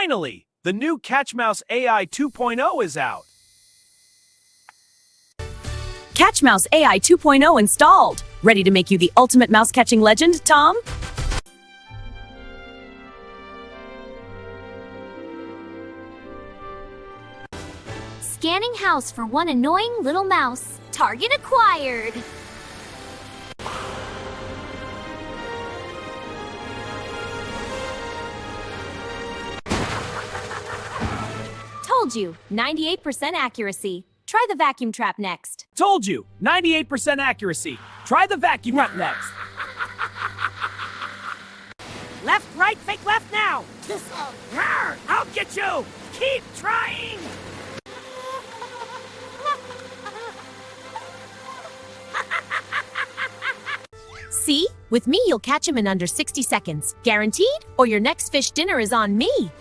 Finally, the new Catch Mouse AI 2.0 is out. Catch Mouse AI 2.0 installed. Ready to make you the ultimate mouse catching legend, Tom? Scanning house for one annoying little mouse. Target acquired. Told you, 98% accuracy. Try the vacuum trap next. Told you, 98% accuracy. Try the vacuum trap next. Left, right, fake left now. I'll get you. Keep trying. See? With me, you'll catch him in under 60 seconds. Guaranteed? Or your next fish dinner is on me.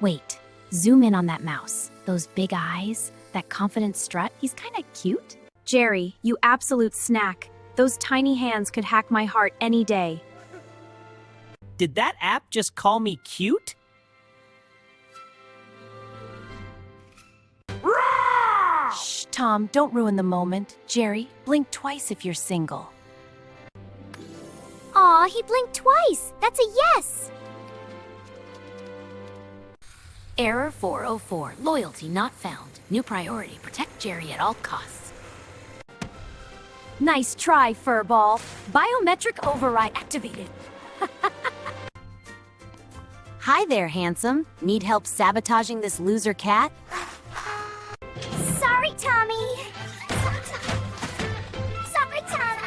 Wait, zoom in on that mouse. Those big eyes, that confident strut, he's kinda cute. Jerry, you absolute snack. Those tiny hands could hack my heart any day. Did that app just call me cute? Shh, Tom, don't ruin the moment. Jerry, blink twice if you're single. Aw, he blinked twice. That's a yes. Error 404. Loyalty not found. New priority. Protect Jerry at all costs. Nice try, Furball. Biometric override activated. Hi there, handsome. Need help sabotaging this loser cat? Sorry, Tommy. Sorry, Tommy.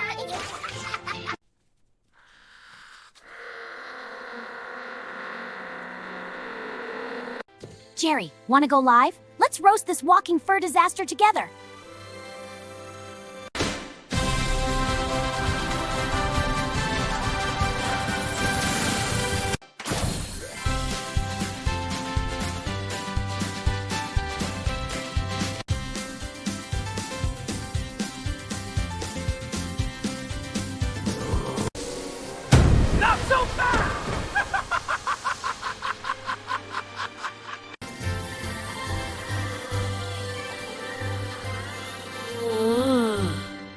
Jerry, wanna go live? Let's roast this walking fur disaster together. Not so fast!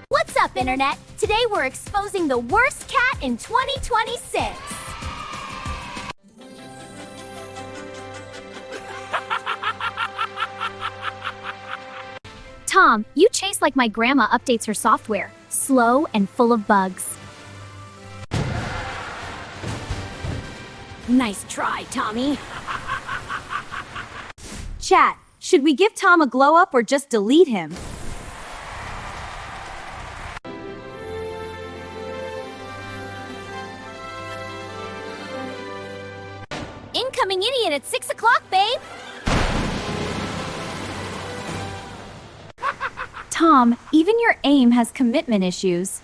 What's up, Internet? Today we're exposing the worst cat in 2026. Tom, you chase like my grandma updates her software. Slow and full of bugs. Nice try, Tommy. Chat, should we give Tom a glow up or just delete him? Incoming idiot at 6 o'clock, babe. Tom, even your aim has commitment issues.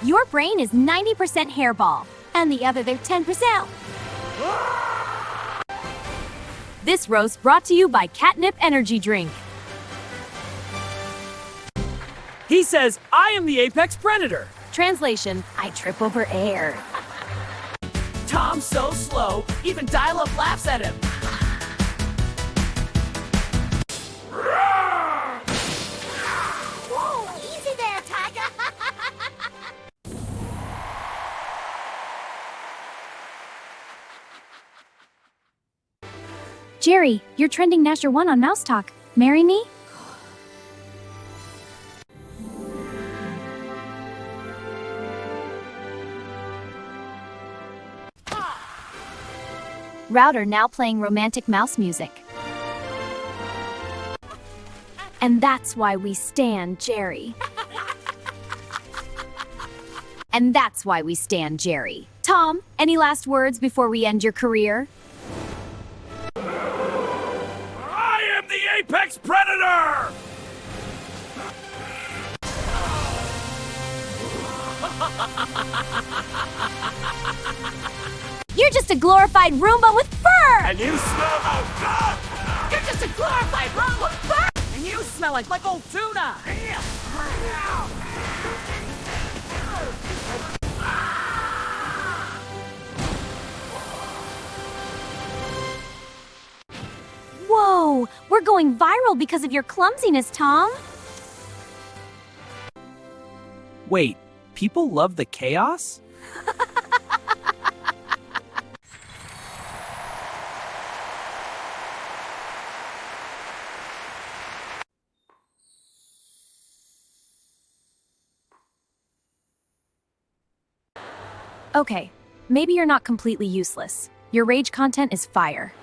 Your brain is 90% hairball, and the other they're 10%. This roast brought to you by Catnip Energy Drink. He says, I am the apex predator. Translation, I trip over air. Tom's so slow, even dial-up laughs at him. Whoa, easy there, Tiger. Jerry, you're trending Nasher 1 on Mouse Talk. Marry me? Router now playing romantic mouse music. And that's why we stan Jerry. And that's why we stan Jerry. Tom, any last words before we end your career? I am the apex predator! You're just a glorified Roomba with fur! And you smell like God! You're just a glorified Roomba with fur! And you smell like old tuna! Whoa, we're going viral because of your clumsiness, Tom. Wait, people love the chaos? Okay, maybe you're not completely useless. Your rage content is fire.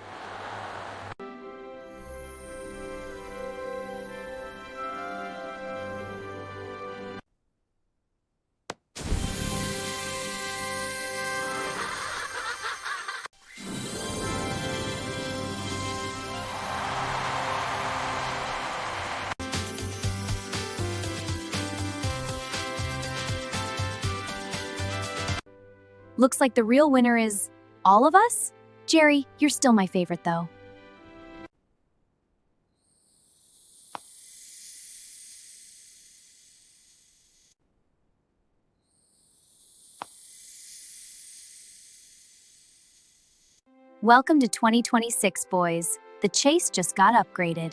Looks like the real winner is all of us? Jerry, you're still my favorite though. Welcome to 2026, boys. The chase just got upgraded.